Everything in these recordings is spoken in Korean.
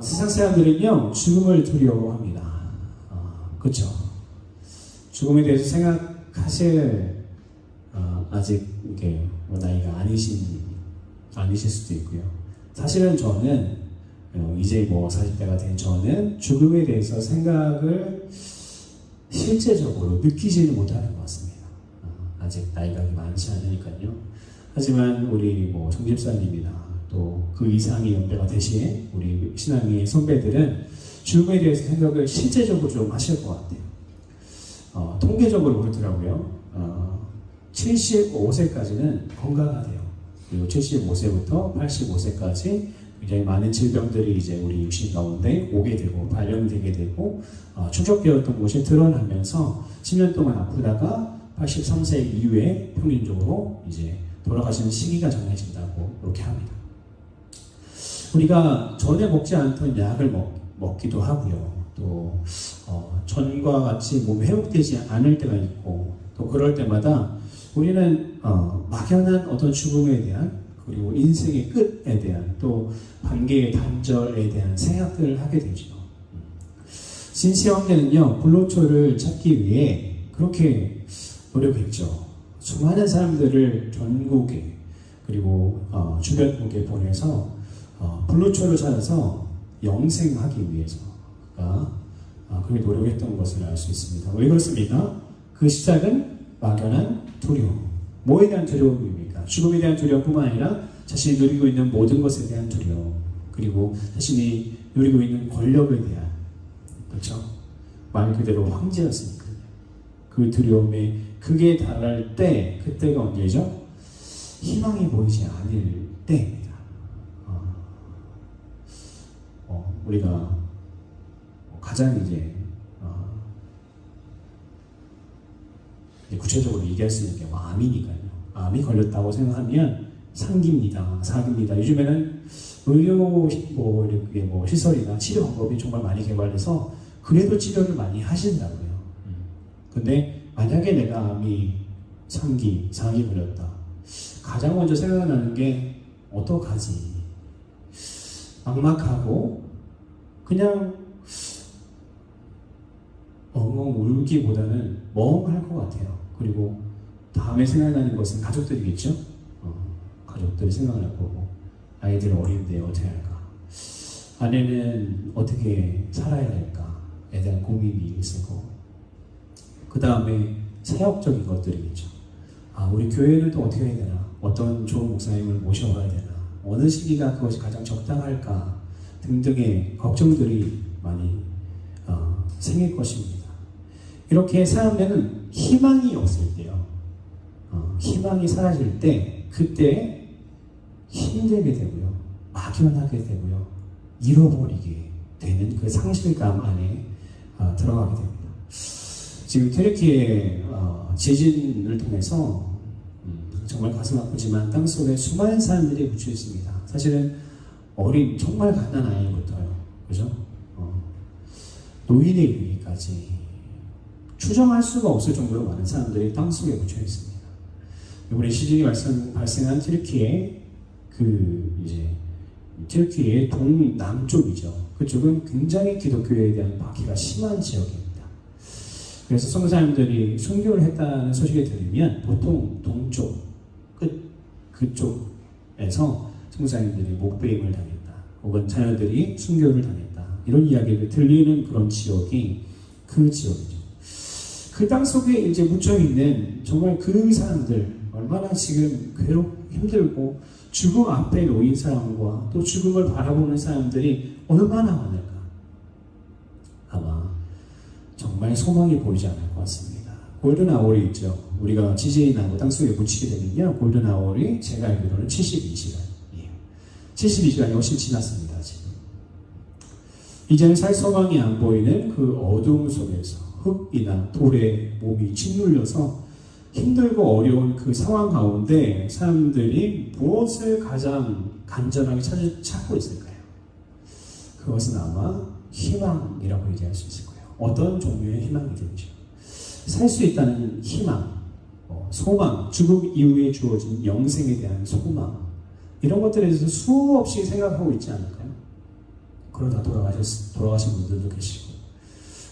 세상 사람들은요, 죽음을 두려워합니다. 그렇죠? 죽음에 대해서 생각하실 아직 이게 뭐 나이가 아니실 수도 있고요. 사실은 저는 이제 뭐 40대가 된 저는 죽음에 대해서 생각을 실제적으로 느끼지는 못하는 것 같습니다. 아직 나이가 많지 않으니까요. 하지만 우리 뭐 정집사님이나 또 그 이상의 연배가 되신 우리 신앙의 선배들은 죽음에 대해서 생각을 실제적으로 좀 하실 것 같아요. 통계적으로 그렇더라고요. 75세까지는 건강하대요. 그리고 75세부터 85세까지 굉장히 많은 질병들이 이제 우리 육신 가운데 오게 되고 발현되게 되고 축적되었던 것이 드러나면서 10년 동안 아프다가 83세 이후에 평균적으로 이제 돌아가시는 시기가 정해진다고 그렇게 합니다. 우리가 전에 먹지 않던 약을 먹기도 하고요. 또 전과 같이 몸이 회복되지 않을 때가 있고 또 그럴 때마다 우리는 막연한 어떤 죽음에 대한 그리고 인생의 끝에 대한 또 관계의 단절에 대한 생각들을 하게 되죠. 신시 형제는요, 불로초를 찾기 위해 그렇게 노력했죠. 수많은 사람들을 전국에 그리고 주변국에 보내서 불로초를 찾아서 영생하기 위해서 그렇게 노력했던 것을 알 수 있습니다. 왜 그렇습니까? 그 시작은 막연한 두려움. 뭐에 대한 두려움입니까? 죽음에 대한 두려움뿐만 아니라 자신이 누리고 있는 모든 것에 대한 두려움, 그리고 자신이 누리고 있는 권력에 대한, 그렇죠? 말 그대로 황제였으니까요. 그 두려움에 극에 달할 때, 그때가 언제죠? 희망이 보이지 않을 때입니다. 우리가 가장 이제 구체적으로 얘기할 수 있는 게 암이니까요. 암이 걸렸다고 생각하면 상기입니다. 사기입니다. 요즘에는 의료 시설이나 치료 방법이 정말 많이 개발돼서 그래도 치료를 많이 하신다고요. 근데 만약에 내가 암이 상기 걸렸다. 가장 먼저 생각나는 게 어떡하지? 막막하고 그냥 엉엉 울기보다는 멍할 것 같아요. 그리고 다음에 생각나는 것은 가족들이겠죠? 가족들이 생각날 거고, 아이들 어린데 어떻게 할까? 아내는 어떻게 살아야 될까에 대한 고민이 있을 거고, 그 다음에 사역적인 것들이겠죠. 우리 교회는 또 어떻게 해야 되나? 어떤 좋은 목사님을 모셔와야 되나? 어느 시기가 그것이 가장 적당할까? 등등의 걱정들이 많이 생길 것입니다. 이렇게 살면은 희망이 없을 때요. 희망이 사라질 때 그때 힘들게 되고요. 막연하게 되고요. 잃어버리게 되는 그 상실감 안에 들어가게 됩니다. 지금 튀르키예 지진을 통해서 정말 가슴 아프지만 땅속에 수많은 사람들이 묻혀 있습니다. 사실은 정말 가난한 아이부터요. 그죠? 노인에 이르기까지 추정할 수가 없을 정도로 많은 사람들이 땅속에 묻혀 있습니다. 이번에 시진이 발생한 튀르키예 튀르키예의 동남쪽이죠. 그쪽은 굉장히 기독교에 대한 박해가 심한 지역입니다. 그래서 선교사님들이 순교를 했다는 소식을 들으면 보통 동쪽 그쪽에서 선교사님들이 목배임을 당했다, 혹은 자녀들이 순교를 당했다, 이런 이야기를 들리는 그런 지역이 그 지역이죠. 그 땅 속에 이제 묻혀있는 정말 그 사람들, 얼마나 지금 힘들고 죽음 앞에 놓인 사람과 또 죽음을 바라보는 사람들이 얼마나 많을까? 아마 정말 소망이 보이지 않을 것 같습니다. 골든 아워이 있죠. 우리가 지진이 나고 땅속에 묻히게 되면요, 골든 아워이 제가 알기로는 72시간이에요. 72시간이 훨씬 지났습니다. 지금 이제는 살 소망이 안 보이는 그 어두움 속에서 흙이나 돌에 몸이 짓눌려서 힘들고 어려운 그 상황 가운데 사람들이 무엇을 가장 간절하게 찾고 있을까요? 그것은 아마 희망이라고 얘기할 수 있을 거예요. 어떤 종류의 희망이든지 살 수 있다는 희망, 소망, 죽음 이후에 주어진 영생에 대한 소망, 이런 것들에 대해서 수없이 생각하고 있지 않을까요? 그러다 돌아가신 분들도 계시고.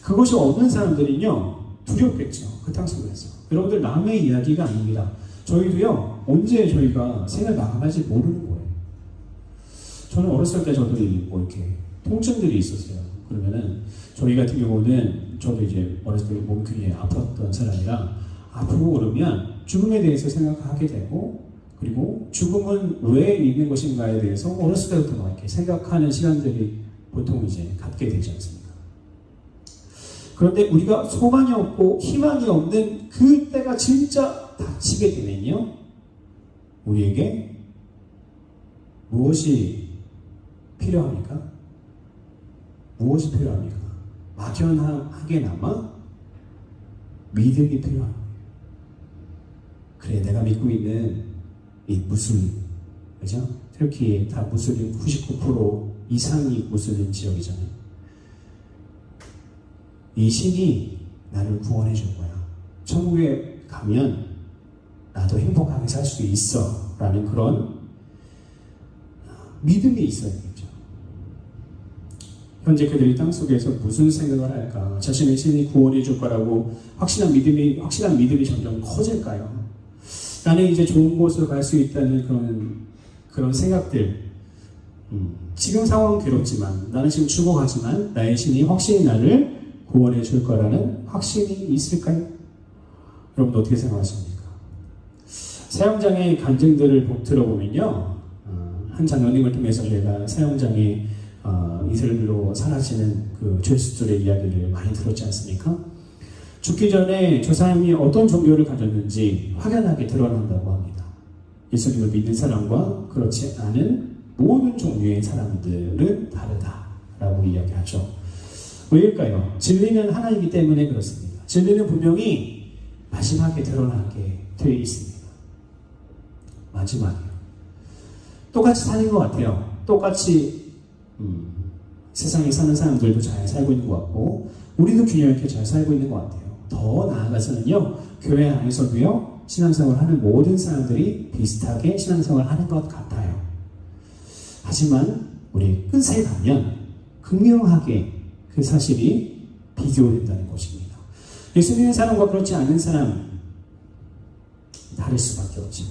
그것이 없는 사람들은요, 두렵겠죠. 그 땅 속에서. 여러분들 남의 이야기가 아닙니다. 저희도요, 언제 저희가 생을 마감할지 모르는 거예요. 저는 어렸을 때 저도 뭐 이렇게 통증들이 있었어요. 그러면은 저희 같은 경우는 저도 이제 어렸을 때 몸이 굉장히 아팠던 사람이라 앞으로 그러면 죽음에 대해서 생각하게 되고, 그리고 죽음은 왜 있는 것인가에 대해서 어렸을 때부터 막 이렇게 생각하는 시간들이 보통 이제 갖게 되지 않습니까? 그런데 우리가 소망이 없고 희망이 없는 그때가 진짜 닥치게 되면요, 우리에게 무엇이 필요합니까? 무엇이 필요합니까? 막연하게나마 믿음이 필요합니다. 그래, 내가 믿고 있는 이 무슬림, 그죠? 터키에 다 무슬림 99% 이상이 무슬림 지역이잖아요. 이 신이 나를 구원해 줄 거야. 천국에 가면 나도 행복하게 살 수 있어. 라는 그런 믿음이 있어야 되죠. 현재 그들이 땅속에서 무슨 생각을 할까? 자신의 신이 구원해 줄 거라고 확실한 믿음이 점점 커질까요? 나는 이제 좋은 곳으로 갈 수 있다는 그런 생각들. 지금 상황은 괴롭지만, 나는 지금 죽어가지만 나의 신이 확실히 나를 구원해 줄 거라는 확신이 있을까요? 여러분 어떻게 생각하십니까? 사형장의 간증들을 들어보면요, 한 장로님을 통해서 저희가 사형장의 이슬로 사라지는 그 죄수들의 이야기를 많이 들었지 않습니까? 죽기 전에 저 사람이 어떤 종교를 가졌는지 확연하게 드러난다고 합니다. 예수님을 믿는 사람과 그렇지 않은 모든 종류의 사람들은 다르다라고 이야기하죠. 왜일까요? 진리는 하나이기 때문에 그렇습니다. 진리는 분명히 마지막에 드러나게 되어 있습니다. 마지막이요. 똑같이 사는 것 같아요. 똑같이 세상에 사는 사람들도 잘 살고 있는 것 같고, 우리도 균형 있게 잘 살고 있는 것 같아요. 더 나아가서는요, 교회 안에서도요, 신앙생활을 하는 모든 사람들이 비슷하게 신앙생활을 하는 것 같아요. 하지만 우리 끝에 가면 극명하게 그 사실이 비교된다는 것입니다. 예수 믿는 사람과 그렇지 않은 사람 다를 수밖에 없죠.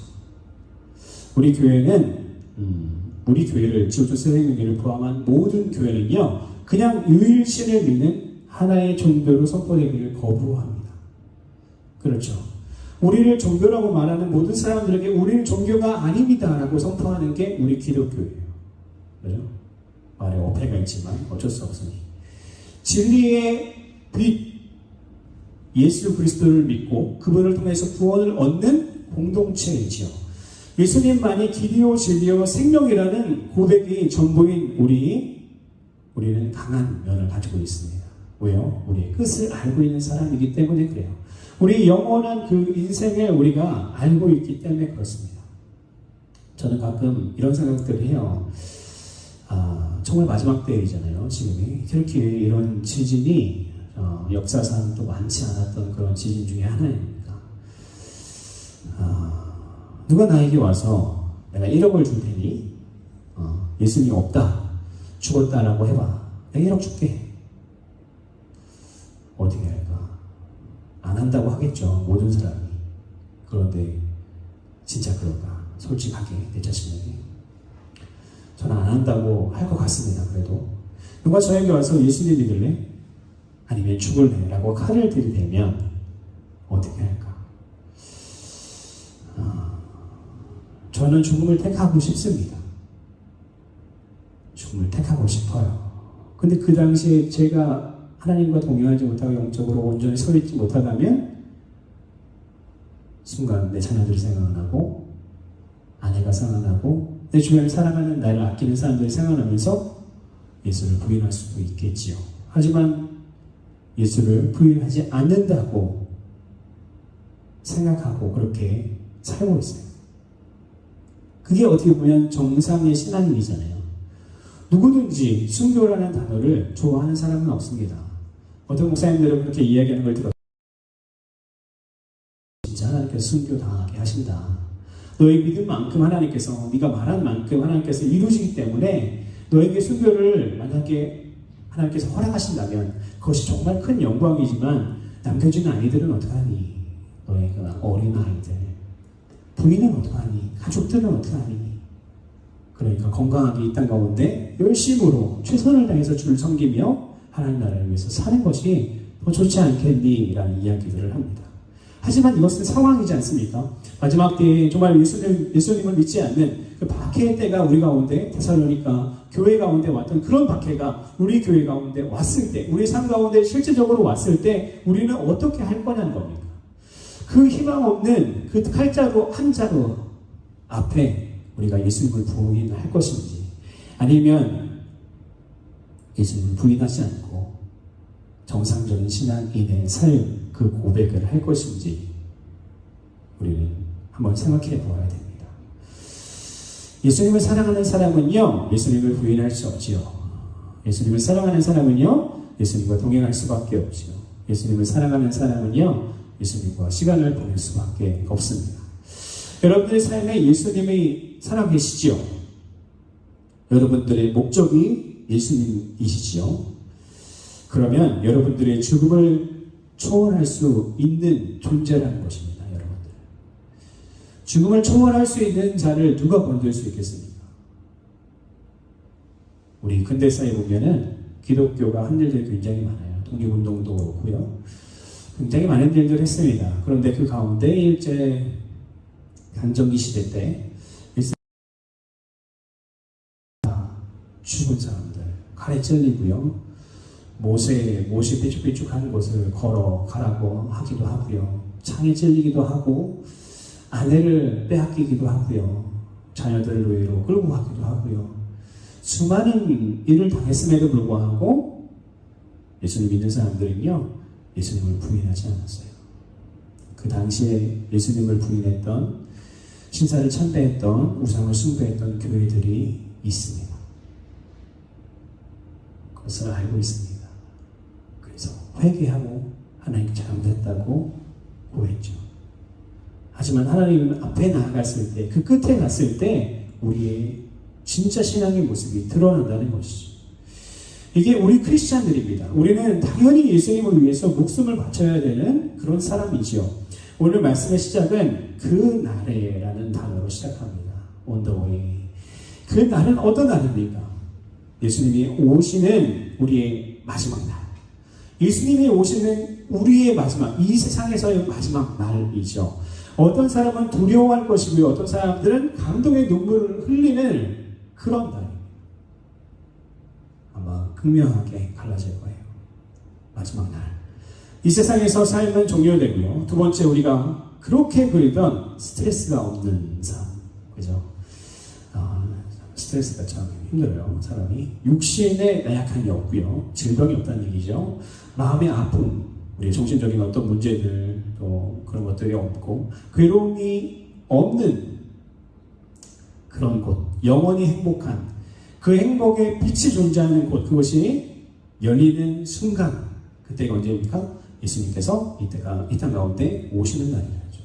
우리 교회는 우리 교회를 지구촌 선생님을 포함한 모든 교회는요, 그냥 유일신을 믿는 하나의 종교로 선포되기를 거부합니다. 그렇죠. 우리를 종교라고 말하는 모든 사람들에게 우리는 종교가 아닙니다 라고 선포하는 게 우리 기독교예요. 그죠? 말에 어폐가 있지만 어쩔 수 없으니 진리의 빛 예수 그리스도를 믿고 그분을 통해서 구원을 얻는 공동체이지요. 예수님만이 길이요 진리요 생명이라는 고백이 전부인 우리는 강한 면을 가지고 있습니다. 왜요? 우리의 끝을 알고 있는 사람이기 때문에 그래요. 우리 영원한 그 인생을 우리가 알고 있기 때문에 그렇습니다. 저는 가끔 이런 생각들을 해요. 정말 마지막 때이잖아요. 지금이 터키에 이런 지진이 역사상 또 많지 않았던 그런 지진 중에 하나입니다. 누가 나에게 와서 내가 1억을 줄 테니 예수님 없다, 죽었다라고 해봐. 내가 1억 줄게. 어떻게 할까? 안 한다고 하겠죠, 모든 사람이. 그런데 진짜 그럴까? 솔직하게 내 자신에게. 저는 안 한다고 할 것 같습니다. 그래도 누가 저에게 와서 예수님 믿을래? 아니면 죽을래? 라고 칼을 들이대면 어떻게 할까? 저는 죽음을 택하고 싶습니다. 죽음을 택하고 싶어요. 근데 그 당시에 제가 하나님과 동행하지 못하고 영적으로 온전히 서 있지 못하다면 순간 내 자녀들이 생각나고, 아내가 생각나고, 내 주변에 사랑하는 나를 아끼는 사람들이 생각나면서 예수를 부인할 수도 있겠지요. 하지만 예수를 부인하지 않는다고 생각하고 그렇게 살고 있어요. 그게 어떻게 보면 정상의 신앙인이잖아요. 누구든지 순교라는 단어를 좋아하는 사람은 없습니다. 어떤 목사님들은 그렇게 이야기하는 걸 들었어요. 진짜 하나님께서 순교 당하게 하신다. 너의 믿은 만큼 하나님께서, 네가 말한 만큼 하나님께서 이루시기 때문에 너에게 순교를 만약에 하나님께서 허락하신다면 그것이 정말 큰 영광이지만 남겨진 아이들은 어떡하니? 너의 그 어린 아이들, 부인은 어떡하니? 가족들은 어떡하니? 그러니까 건강하게 이 땅 가운데 열심으로 최선을 다해서 주를 섬기며 하나님 나라를 위해서 사는 것이 더 좋지 않겠니? 라는 이야기들을 합니다. 하지만 이것은 상황이지 않습니까? 마지막 때에 정말 예수님을 믿지 않는 그 박해의 때가 우리 가운데 데살로니가 교회 가운데 왔던 그런 박해가 우리 교회 가운데 왔을 때, 우리 삶 가운데 실제적으로 왔을 때 우리는 어떻게 할 거냐는 겁니다. 그 희망 없는 그 칼자루 한 자루 앞에 우리가 예수님을 부인할 것인지, 아니면 예수님을 부인하지 않고 정상적인 신앙인의 삶, 그 고백을 할 것인지 우리는 한번 생각해 보아야 됩니다. 예수님을 사랑하는 사람은요, 예수님을 부인할 수 없지요. 예수님을 사랑하는 사람은요, 예수님과 동행할 수밖에 없지요. 예수님을 사랑하는 사람은요, 예수님과 시간을 보낼 수밖에 없습니다. 여러분들의 삶에 예수님이 살아계시지요. 여러분들의 목적이 예수님이시지요. 그러면 여러분들의 죽음을 초월할 수 있는 존재라는 것입니다. 여러분들, 죽음을 초월할 수 있는 자를 누가 건들 수 있겠습니까? 우리 근대사에 보면은 기독교가 한 일들이 굉장히 많아요. 독립운동도 그렇고요, 굉장히 많은 일들을 했습니다. 그런데 그 가운데 일제 강점기 시대 때 죽은 사람들, 칼에 찔리고요, 못이 삐죽삐죽한 곳을 걸어가라고 하기도 하고요, 창에 찔리기도 하고, 아내를 빼앗기기도 하고요, 자녀들을 노예로 끌고 가기도 하고요, 수많은 일을 당했음에도 불구하고 예수님 믿는 사람들은요, 예수님을 부인하지 않았어요. 그 당시에 예수님을 부인했던, 신사를 참배했던, 우상을 숭배했던 교회들이 있습니다. 그것을 알고 있습니다. 그래서 회개하고 하나님께 잘못했다고 고했죠. 하지만 하나님 앞에 나아갔을 때, 그 끝에 갔을 때 우리의 진짜 신앙의 모습이 드러난다는 것이죠. 이게 우리 크리스찬들입니다. 우리는 당연히 예수님을 위해서 목숨을 바쳐야 되는 그런 사람이지요. 오늘 말씀의 시작은 그 날에라는 단어로 시작합니다. On the way. 그 날은 어떤 날입니까? 예수님이 오시는 우리의 마지막 날. 예수님이 오시는 우리의 마지막, 이 세상에서의 마지막 날이죠. 어떤 사람은 두려워할 것이고요, 어떤 사람들은 감동의 눈물을 흘리는 그런 날입니다. 아마 극명하게 갈라질 거예요. 마지막 날. 이 세상에서 삶은 종료되고요. 두 번째, 우리가 그렇게 그리던 스트레스가 없는 삶. 그죠? 스트레스가 참 힘들어요. 사람이 육신에 나약함이 없고요, 질병이 없다는 얘기죠. 마음의 아픔, 우리의 정신적인 어떤 문제들, 또 그런 것들이 없고, 괴로움이 없는 그런 곳, 영원히 행복한 그 행복의 빛이 존재하는 곳, 그것이 열리는 순간, 그때가 언제입니까? 예수님께서 이 땅 가운데 오시는 날이죠.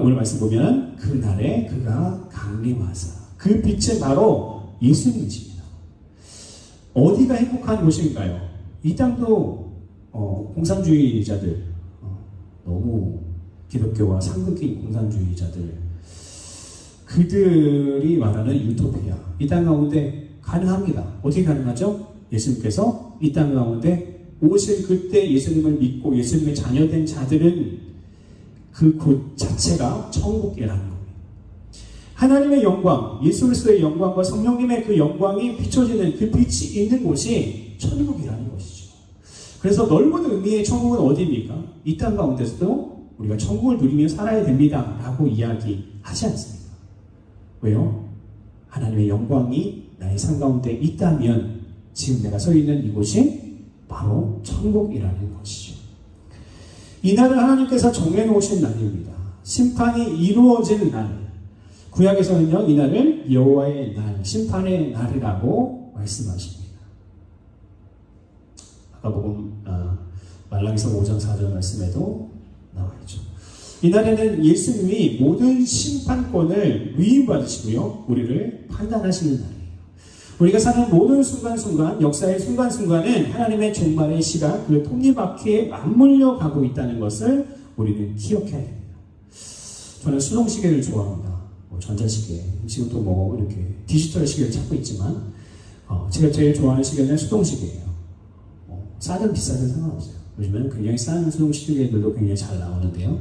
오늘 말씀 보면 그 날에 그가 강림하사, 그 빛은 바로 예수님이십니다. 어디가 행복한 곳인가요? 이 땅도 공산주의자들, 너무 기독교와 상극인 공산주의자들, 그들이 말하는 유토피아, 이 땅 가운데 가능합니다. 어떻게 가능하죠? 예수님께서 이 땅 가운데 오실 그때 예수님을 믿고 예수님의 자녀된 자들은 그 곳 자체가 천국이라는 겁니다. 하나님의 영광, 예수 그리스도의 영광과 성령님의 그 영광이 비춰지는 그 빛이 있는 곳이 천국이라는 것이죠. 그래서 넓은 의미의 천국은 어디입니까? 이 땅 가운데서도 우리가 천국을 누리며 살아야 됩니다 라고 이야기하지 않습니다. 왜요? 하나님의 영광이 나의 삶 가운데 있다면 지금 내가 서 있는 이곳이 바로 천국이라는 것이죠. 이날은 하나님께서 정해놓으신 날입니다. 심판이 이루어지는 날. 구약에서는요, 이날을 여호와의 날, 심판의 날이라고 말씀하십니다. 아까 복음 말라기서 5장 4절 말씀에도 나와 있죠. 이날에는 예수님이 모든 심판권을 위임받으시고요, 우리를 판단하시는 날이에요. 우리가 사는 모든 순간순간, 역사의 순간순간은 하나님의 종말의 시간, 그 톱니바퀴에 맞물려 가고 있다는 것을 우리는 기억해야 됩니다. 저는 수동시계를 좋아합니다. 전자시계. 지금도 이렇게 디지털 시계를 찾고 있지만, 제가 제일 좋아하는 시계는 수동시계예요. 싸든 비싸든 상관없어요. 요즘에는 굉장히 싼 수동시계들도 굉장히 잘 나오는데요.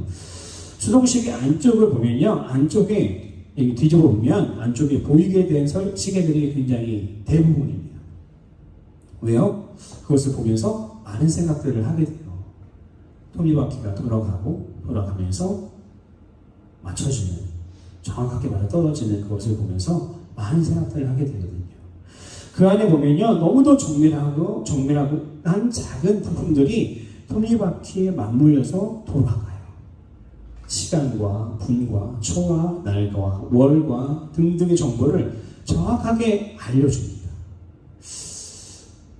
수동시계 안쪽을 보면요, 안쪽에 뒤집어 보면 안쪽에 보이게 된 시계들이 굉장히 대부분입니다. 왜요? 그것을 보면서 많은 생각들을 하게 돼요. 톱니바퀴가 돌아가면서 맞춰지는, 정확하게 맞아 떨어지는 그것을 보면서 많은 생각들을 하게 되거든요. 그 안에 보면요, 너무도 정밀하고 한 작은 부품들이 톱니바퀴에 맞물려서 돌아가요. 시간과 분과 초와 날과 월과 등등의 정보를 정확하게 알려줍니다.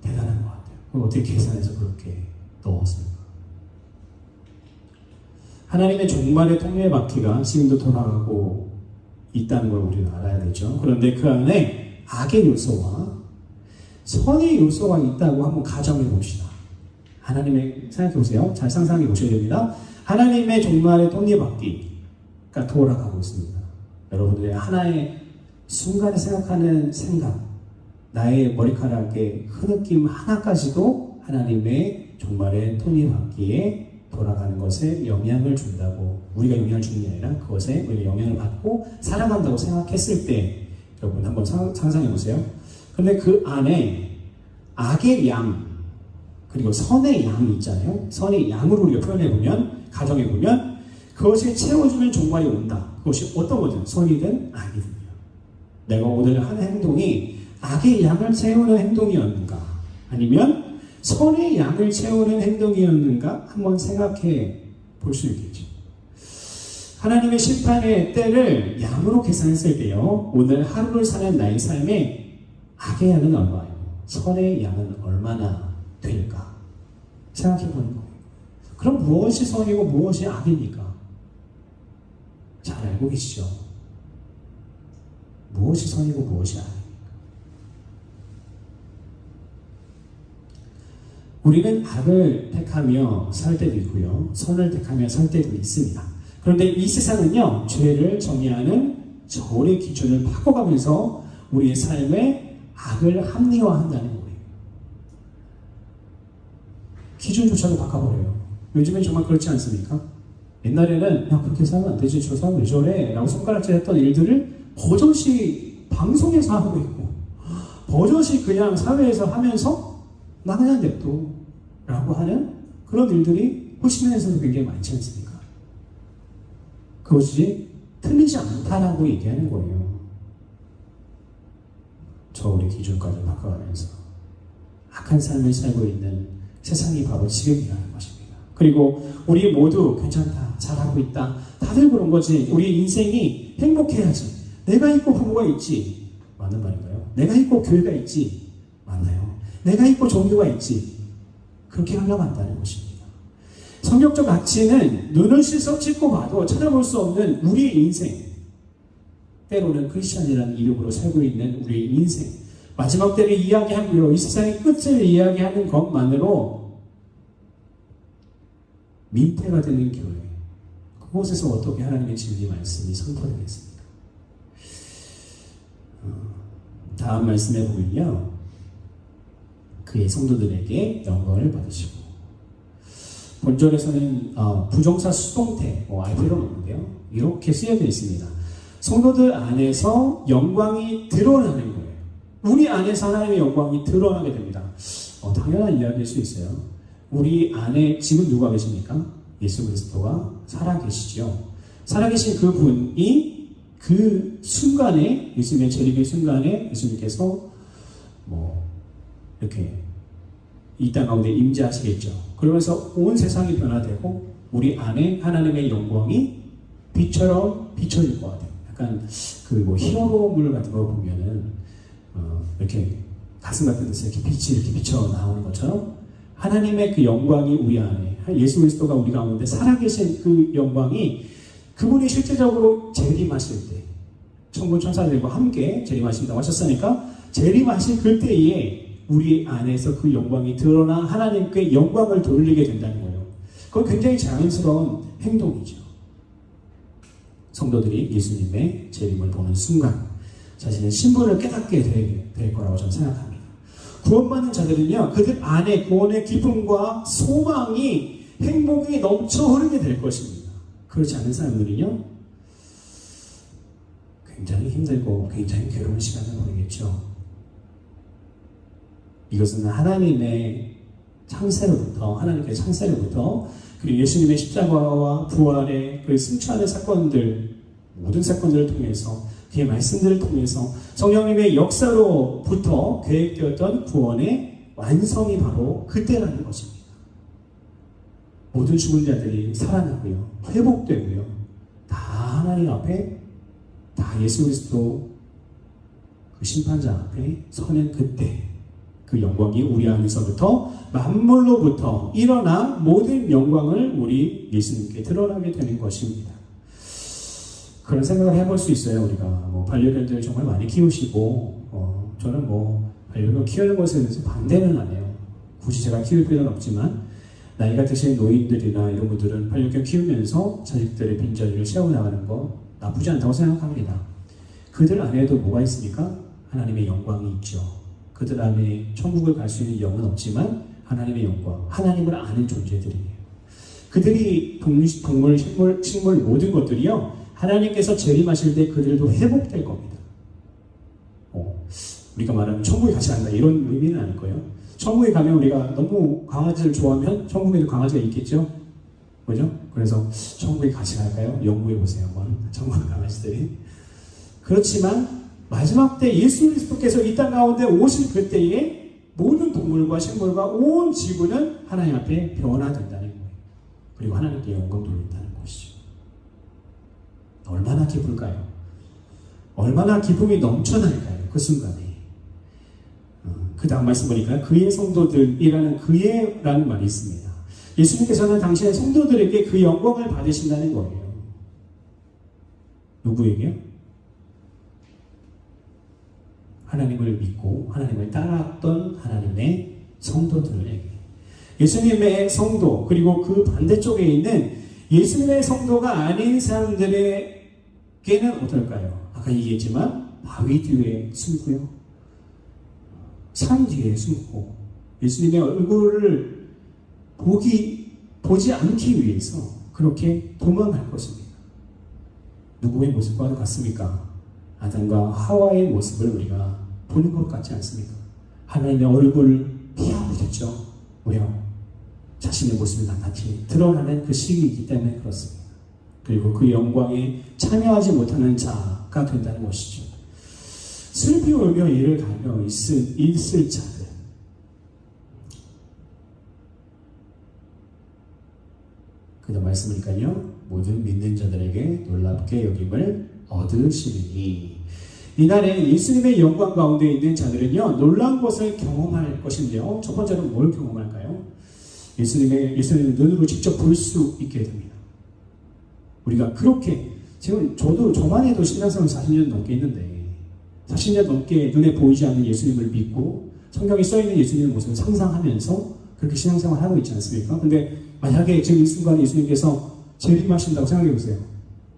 대단한 것 같아요. 그걸 어떻게 계산해서 그렇게 넣었을까? 하나님의 종말의 톱니바퀴가 지금도 돌아가고 있다는 걸 우리는 알아야 되죠. 그런데 그 안에 악의 요소와 선의 요소가 있다고 한번 가정해 봅시다. 하나님의, 생각해 보세요. 잘 상상해 보셔야 됩니다. 하나님의 종말의 톱니바퀴가 돌아가고 있습니다. 여러분들의 하나의 순간에 생각하는 생각, 나의 머리카락의 흐느낌 하나까지도 하나님의 종말의 톱니바퀴에 돌아가는 것에 영향을 준다고, 우리가 영향을 주는 게 아니라 그것에 우리가 영향을 받고 살아간다고 생각했을 때, 여러분 한번 상상해 보세요. 근데 그 안에 악의 양, 그리고 선의 양이 있잖아요. 선의 양으로 우리가 표현해보면, 가정해보면, 그것이 채워주면 종말이 온다. 그것이 어떤 거든, 선이든 악이든요. 내가 오늘 하는 행동이 악의 양을 채우는 행동이었는가, 아니면 선의 양을 채우는 행동이었는가, 한번 생각해 볼 수 있겠죠. 하나님의 심판의 때를 양으로 계산했을 때요, 오늘 하루를 사는 나의 삶에 악의 양은 얼마예요? 선의 양은 얼마나 될까? 생각해 보는 거예요. 그럼 무엇이 선이고 무엇이 악입니까? 잘 알고 계시죠? 무엇이 선이고 무엇이 악입니까? 우리는 악을 택하며 살 때도 있고요, 선을 택하며 살 때도 있습니다. 그런데 이 세상은요, 죄를 정의하는 저울의 기준을 바꿔가면서 우리의 삶에 악을 합리화한다는 거예요. 기준조차도 바꿔버려요. 요즘엔 정말 그렇지 않습니까? 옛날에는 야, 그렇게 살면 안 되지, 저 사람 왜 저래? 라고 손가락질 했던 일들을 버젓이 방송에서 하고 있고, 버젓이 그냥 사회에서 하면서 나 그냥 냅둬 라고 하는 그런 일들이 호시민에서도 굉장히 많지 않습니까? 그것이 틀리지 않다라고 얘기하는 거예요. 저울의 기준까지 바꿔가면서 악한 삶을 살고 있는 세상이 바로 지금이라는 것입니다. 그리고 우리 모두 괜찮다, 잘하고 있다, 다들 그런 거지, 우리 인생이 행복해야지, 내가 있고 부모가 있지, 맞는 말인가요? 내가 있고 교회가 있지, 맞나요? 내가 있고 종교가 있지, 그렇게 흘러간다는 것입니다. 성경적 가치는 눈을 씻고 봐도 찾아볼 수 없는 우리의 인생, 때로는 크리스천이라는 이름으로 살고 있는 우리의 인생, 마지막 때를 이야기하고요, 이 세상의 끝을 이야기하는 것만으로 민폐가 되는 교회, 그곳에서 어떻게 하나님의 진리 말씀이 선포되겠습니까? 다음 말씀에 보면요, 그의 성도들에게 영광을 받으시고, 본절에서는 부정사 수동태 알 필요는 없는데요, 이렇게 쓰여져 있습니다. 성도들 안에서 영광이 드러나는 거예요. 우리 안에서 하나님의 영광이 드러나게 됩니다. 당연한 이야기일 수 있어요. 우리 안에 지금 누가 계십니까? 예수 그리스도가 살아계시죠. 살아계신 그분이 그 순간에, 예수님의 재림의 순간에 예수님께서 이렇게 이 땅 가운데 임재하시겠죠. 그러면서 온 세상이 변화되고 우리 안에 하나님의 영광이 빛처럼 비춰질 것 같아요. 약간 히어로물 같은 거 보면은 이렇게 가슴 같은 데서 이렇게 빛이 이렇게 비쳐 나오는 것처럼 하나님의 그 영광이 우리 안에, 예수 그리스도가 우리 가운데 살아계신 그 영광이, 그분이 실제적으로 재림하실 때, 천군 천사들과 함께 재림하신다고 하셨으니까 재림하신 그때에 우리 안에서 그 영광이 드러나 하나님께 영광을 돌리게 된다는 거예요. 그건 굉장히 자연스러운 행동이죠. 성도들이 예수님의 재림을 보는 순간 자신의 신분을 깨닫게 될 거라고 저는 생각합니다. 구원받는 자들은요, 그들 안에 구원의 기쁨과 소망이, 행복이 넘쳐 흐르게 될 것입니다. 그렇지 않은 사람들은요, 굉장히 힘들고 굉장히 괴로운 시간을 보내겠죠. 이것은 하나님의 창세로부터 그리고 예수님의 십자가와 부활의 그 승천의 사건들, 모든 사건들을 통해서, 그의 말씀들을 통해서 성령님의 역사로부터 계획되었던 구원의 완성이 바로 그때라는 것입니다. 모든 죽은 자들이 살아나고요, 회복되고요, 다 하나님 앞에, 다 예수 그리스도 그 심판자 앞에 서는 그때, 그 영광이 우리 안에서부터 만물로부터 일어나 모든 영광을 우리 예수님께 드러나게 되는 것입니다. 그런 생각을 해볼 수 있어요. 우리가 반려견들 정말 많이 키우시고, 저는 반려견 키우는 것에 대해서 반대는 안 해요. 굳이 제가 키울 필요는 없지만, 나이가 드신 노인들이나 이런 분들은 반려견 키우면서 자식들의 빈자리를 채워나가는 거 나쁘지 않다고 생각합니다. 그들 안에도 뭐가 있습니까? 하나님의 영광이 있죠. 그들 안에 천국을 갈 수 있는 영은 없지만 하나님의 영광, 하나님을 아는 존재들이에요. 그들이 동물, 식물 모든 것들이요, 하나님께서 재림하실 때 그들도 회복될 겁니다. 우리가 말하는 천국에 같이 간다 이런 의미는 아닐 거예요. 천국에 가면 우리가 너무 강아지를 좋아하면 천국에도 강아지가 있겠죠? 그죠? 그래서 천국에 같이 갈까요? 연구해 보세요. 한번 천국 강아지들이. 그렇지만 마지막 때 예수 그리스도께서 이 땅 가운데 오실 그때에 모든 동물과 식물과 온 지구는 하나님 앞에 변화된다는 거예요. 그리고 하나님께 영광 돌린다는 것이죠. 얼마나 기쁠까요? 얼마나 기쁨이 넘쳐날까요? 그 순간에. 그 다음 말씀 보니까 그의 성도들이라는 그의라는 말이 있습니다. 예수님께서는 당신의 성도들에게 그 영광을 받으신다는 거예요. 누구에게요? 하나님을 믿고 하나님을 따랐던 하나님의 성도들에게. 예수님의 성도, 그리고 그 반대쪽에 있는 예수님의 성도가 아닌 사람들에게는 어떨까요? 아까 얘기했지만 바위 뒤에 숨고요, 산 뒤에 숨고, 예수님의 얼굴을 보지 않기 위해서 그렇게 도망할 것입니다. 누구의 모습과도 같습니까? 아담과 하와의 모습을 우리가 보는 것 같지 않습니까? 하나님의 얼굴을 피하고 있죠. 왜요? 자신의 모습이 낱낱이 드러나는 그 시기이기 때문에 그렇습니다. 그리고 그 영광에 참여하지 못하는 자가 된다는 것이죠. 슬피 울며 이를 갈며 있을 자들. 그 다음 말씀이니까요, 모든 믿는 자들에게 놀랍게 여김을 얻으시리니. 이날에 예수님의 영광 가운데 있는 자들은요, 놀라운 것을 경험할 것인데요, 첫 번째로 뭘 경험할까요? 예수님의 눈으로 직접 볼 수 있게 됩니다. 우리가 그렇게, 지금 저만 해도 신앙생활 40년 넘게 있는데 40년 넘게 눈에 보이지 않는 예수님을 믿고 성경에 써있는 예수님의 모습을 상상하면서 그렇게 신앙생활 하고 있지 않습니까? 근데 만약에 지금 이 순간에 예수님께서 재림하신다고 생각해 보세요.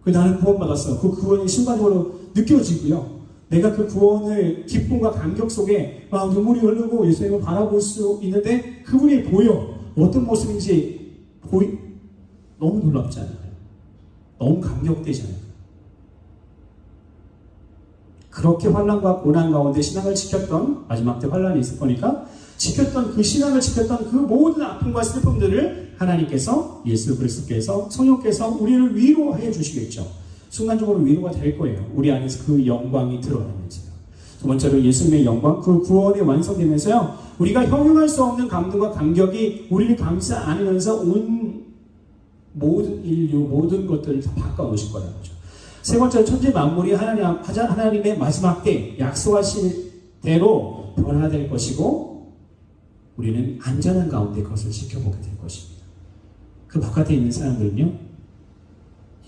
나는 구원받았어. 그 구원이 순간적으로 느껴지고요, 내가 그 구원을 기쁨과 감격 속에 막 눈물이 흐르고 예수님을 바라볼 수 있는데 그분이 보여. 어떤 모습인지 너무 놀랍지 않아요? 너무 감격되지 않아요? 그렇게 환난과 고난 가운데 신앙을 지켰던, 마지막 때 환난이 있을 거니까 그 신앙을 지켰던 그 모든 아픔과 슬픔들을 하나님께서, 예수 그리스도께서, 성령께서 우리를 위로해 주시겠죠. 순간적으로 위로가 될 거예요. 우리 안에서 그 영광이 드러나면서요. 두 번째로 예수님의 영광, 그 구원이 완성되면서요, 우리가 형용할 수 없는 감동과 감격이 우리를 감싸 안으면서 온 모든 인류, 모든 것들을 다 바꿔놓으실 거라는 거죠. 세 번째로 천지 만물이 하나님의 마지막 때 약속하신 대로 변화될 것이고, 우리는 안전한 가운데 그것을 지켜보게 될 것입니다. 그 바깥에 있는 사람들은요,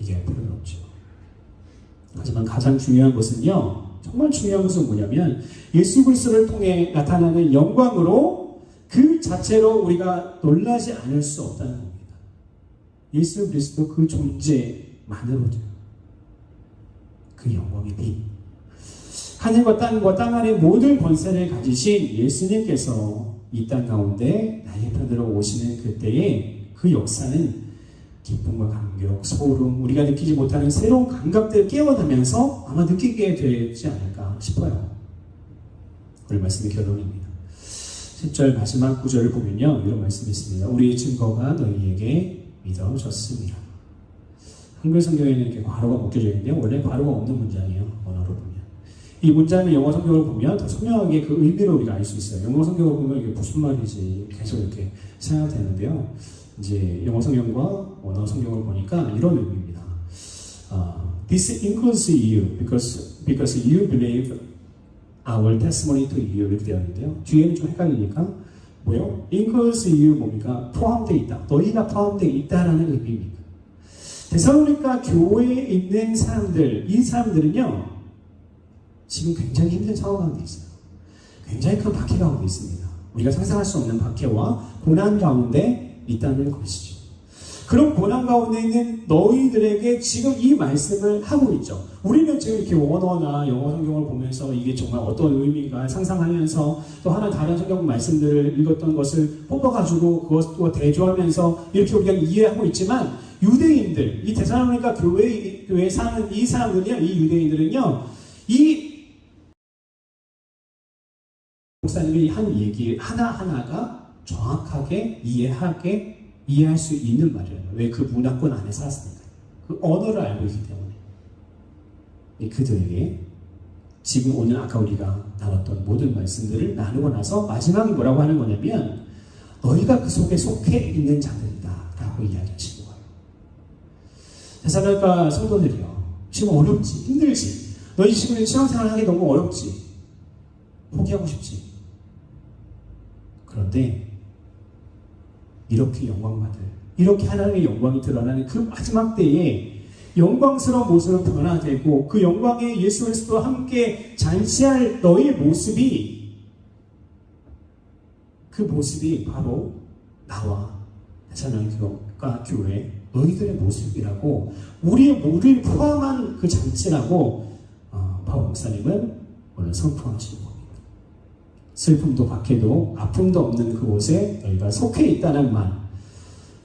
얘기할 필요는 없죠. 하지만 가장 중요한 것은요, 정말 중요한 것은 뭐냐면 예수 그리스도를 통해 나타나는 영광으로 그 자체로 우리가 놀라지 않을 수 없다는 겁니다. 예수 그리스도 그 존재만으로도요. 그 영광의 빛. 하늘과 땅과 땅 안의 모든 권세를 가지신 예수님께서 이 땅 가운데 나의 편으로 오시는 그때에 그 역사는 기쁨과 감격, 소름, 우리가 느끼지 못하는 새로운 감각들을 깨어나면서 아마 느끼게 되지 않을까 싶어요. 오늘 말씀의 결론입니다. 10절 마지막 구절을 보면요, 이런 말씀이 있습니다. 우리의 증거가 너희에게 믿어졌습니다. 한글 성경에는 이렇게 괄호가 묶여져 있는데요, 원래 괄호가 없는 문장이에요. 언어로 보면. 이 문장을 영어 성경을 보면 더 선명하게 그 의미를 우리가 알 수 있어요. 영어 성경을 보면 이게 무슨 말이지 계속 이렇게 생각되는데요. 이제 영어 성경과 언어 성경을 보니까 이런 의미입니다. This includes you because you believe our testimony to you 이렇게 되어 있는데요. 뒤에는 좀 헷갈리니까 뭐요? includes you 뭡니까? 포함되어 있다. 너희가 포함되어 있다라는 의미입니다. 데살로니가 교회에 있는 사람들, 이 사람들은요, 지금 굉장히 힘든 상황 가운데 있어요. 굉장히 큰 박해 가운데 있습니다. 우리가 상상할 수 없는 박해와 고난 가운데 있다는 것이죠. 그런 고난 가운데 있는 너희들에게 지금 이 말씀을 하고 있죠. 우리는 지금 이렇게 원어나 영어 성경을 보면서 이게 정말 어떤 의미가 상상하면서 또 하나 다른 성경 말씀들을 읽었던 것을 뽑아가지고 그것과 대조하면서 이렇게 우리가 이해하고 있지만 유대인들, 이 데살로니가 교회에 사는 이 사람들이요, 이 유대인들은요, 이 목사님이 한 얘기 하나하나가 정확하게 이해할 수 있는 말이에요. 왜? 그 문화권 안에 살았으니까. 그 언어를 알고 있기 때문에. 그들에게 지금 오늘 아까 우리가 나눴던 모든 말씀들을 나누고 나서 마지막에 뭐라고 하는 거냐면 너희가 그 속에 속해 있는 자들이다 라고 이야기하시는 거예요. 데살로니가 성도들이요, 지금 어렵지, 힘들지, 너희 지금 신앙생활 하기 너무 어렵지, 포기하고 싶지. 그런데 이렇게 영광받을, 이렇게 하나님의 영광이 드러나는 그 마지막 때에 영광스러운 모습으로 변화되고 그 영광에 예수 그리스도와 함께 잔치할 너희의 모습이, 그 모습이 바로 나와 데살로니가 교회 너희들의 모습이라고, 우리를 포함한 그 잔치라고 바울 목사님은 오늘 선포하시는 겁니다. 슬픔도 박해도 아픔도 없는 그곳에 너희가 속해 있다는 말,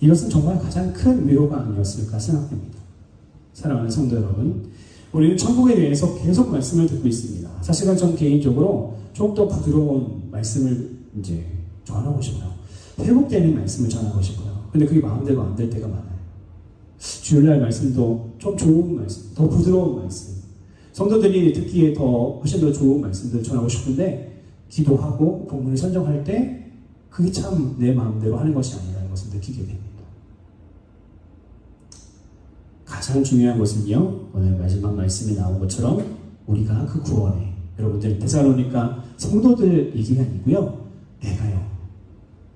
이것은 정말 가장 큰 위로가 아니었을까 생각합니다. 사랑하는 성도 여러분, 우리는 천국에 대해서 계속 말씀을 듣고 있습니다. 사실은 전 개인적으로 좀 더 부드러운 말씀을 이제 전하고 싶어요. 회복되는 말씀을 전하고 싶어요. 근데 그게 마음대로 안 될 때가 많아요. 주일날 말씀도 좀 좋은 말씀, 더 부드러운 말씀, 성도들이 듣기에 훨씬 더 좋은 말씀들을 전하고 싶은데 기도하고 본문을 선정할 때 그게 참 내 마음대로 하는 것이 아니라는 것을 느끼게 됩니다. 가장 중요한 것은요, 오늘 마지막 말씀에 나온 것처럼 우리가 그 구원에, 여러분들 데살로니가 성도들 얘기가 아니고요, 내가요,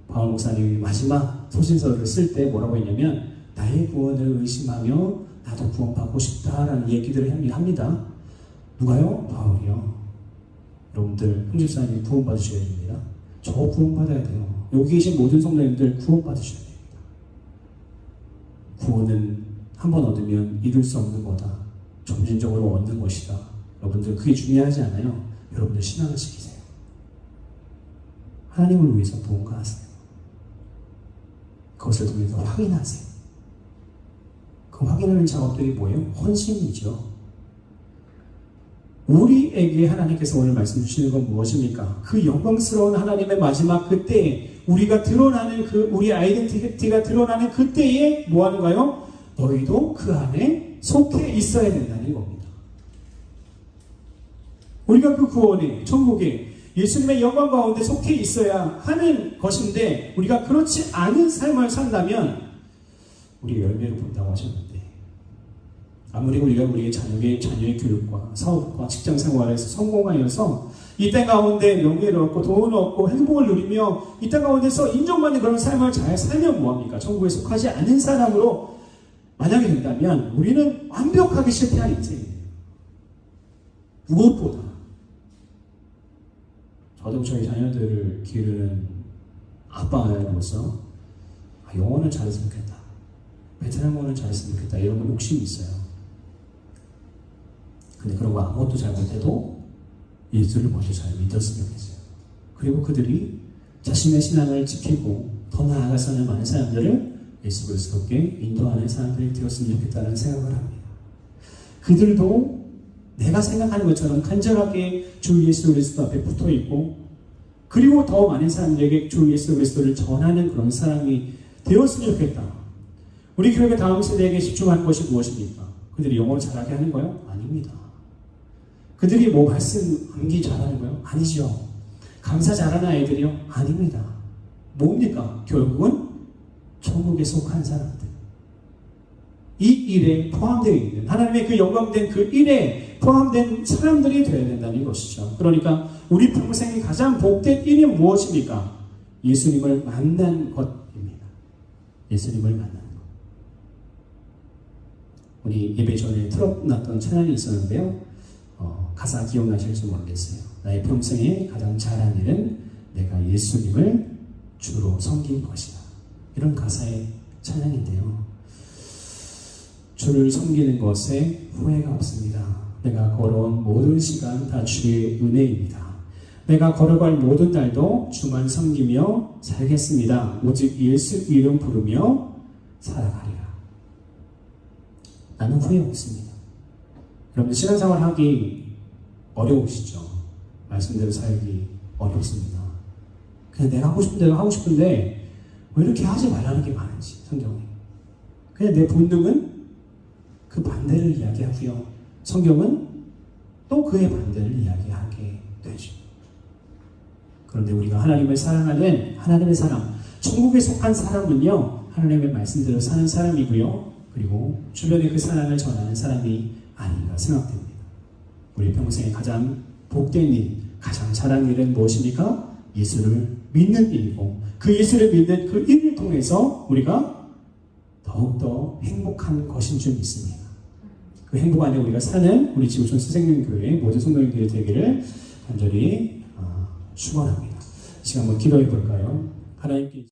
바울 목사님이 마지막 소신서를 쓸 때 뭐라고 했냐면 나의 구원을 의심하며 나도 구원받고 싶다라는 얘기들을 합니다. 누가요? 바울이요. 여러분들, 홍집사님이 구원받으셔야 됩니다. 저 구원받아야 돼요. 여기 계신 모든 성도님들 구원받으셔야 됩니다. 구원은 한 번 얻으면 잃을 수 없는 거다. 점진적으로 얻는 것이다. 여러분들 그게 중요하지 않아요. 여러분들 신앙을 지키세요. 하나님을 위해서 무언가하세요. 그것을 통해서 확인하세요. 그 확인하는 작업들이 뭐예요? 헌신이죠. 우리에게 하나님께서 오늘 말씀 주시는 건 무엇입니까? 그 영광스러운 하나님의 마지막 그때에 우리가 드러나는 우리 아이덴티티가 드러나는 그때에 뭐 하는가요? 너희도 그 안에 속해 있어야 된다는 겁니다. 우리가 그 구원에, 천국에 예수님의 영광 가운데 속해 있어야 하는 것인데 우리가 그렇지 않은 삶을 산다면 우리 열매를 본다고 하셨는데, 아무리 우리가 우리의 자녀의 교육과 사업과 직장 생활에서 성공하여서 이 땅 가운데 명예를 얻고 돈을 얻고 행복을 누리며 이 땅 가운데서 인정받는 그런 삶을 잘 살면 뭐합니까? 천국에 속하지 않은 사람으로 만약에 된다면 우리는 완벽하게 실패한 인생이에요. 무엇보다 저도 저희 자녀들을 기르는 아빠로서 영어는 잘했으면 좋겠다, 베트남어는 잘했으면 좋겠다, 이런 욕심이 있어요. 근데 그런 거 아무것도 잘 못해도 예수를 먼저 잘 믿었으면 좋겠어요. 그리고 그들이 자신의 신앙을 지키고 더 나아가서는 많은 사람들을 예수 그리스도께 인도하는 사람들이 되었으면 좋겠다는 생각을 합니다. 그들도 내가 생각하는 것처럼 간절하게 주 예수 그리스도 앞에 붙어 있고, 그리고 더 많은 사람들에게 주 예수 그리스도를 전하는 그런 사람이 되었으면 좋겠다. 우리 교회가 다음 세대에게 집중하는 것이 무엇입니까? 그들이 영어를 잘하게 하는 거요? 아닙니다. 그들이 뭐 말씀 암기 잘하는 거요? 아니죠. 강사 잘하는 아이들이요? 아닙니다. 뭡니까? 결국은 천국에 속한 사람들, 이 일에 포함되어 있는 하나님의 그 영광된 그 일에 포함된 사람들이 되어야 된다는 것이죠. 그러니까 우리 평생에 가장 복된 일이 무엇입니까? 예수님을 만난 것입니다. 예수님을 만나는 것. 우리 예배 전에 틀어놨던 찬양이 있었는데요. 가사 기억나실지 모르겠어요. 나의 평생에 가장 잘한 일은 내가 예수님을 주로 섬긴 것이다. 이런 가사의 찬양인데요. 주를 섬기는 것에 후회가 없습니다. 내가 걸어온 모든 시간 다 주의 은혜입니다. 내가 걸어갈 모든 날도 주만 섬기며 살겠습니다. 오직 예수 이름 부르며 살아가리라. 나는 후회 없습니다. 여러분들 신앙생활 하기 어려우시죠? 말씀대로 살기 어렵습니다. 그냥 내가 하고 싶은 대로 하고 싶은데 왜 이렇게 하지 말라는 게 많은지, 성경에. 그냥 내 본능은 그 반대를 이야기하고요. 성경은 또 그의 반대를 이야기하게 되죠. 그런데 우리가 하나님을 사랑하는 하나님의 사람, 천국에 속한 사람은요, 하나님의 말씀대로 사는 사람이고요. 그리고 주변에 그 사랑을 전하는 사람이 아닌가 생각됩니다. 우리 평생에 가장 복된 일, 가장 잘한 일은 무엇입니까? 예수를 믿는 일이고, 그 예수를 믿는 그 일을 통해서 우리가 더욱더 행복한 것인 줄 믿습니다. 그 행복 안에 우리가 사는 우리 지구촌 스생명교회 모든 성도님들이 되기를 간절히 축원합니다. 이 시간 한번 기도해 볼까요? 하나님께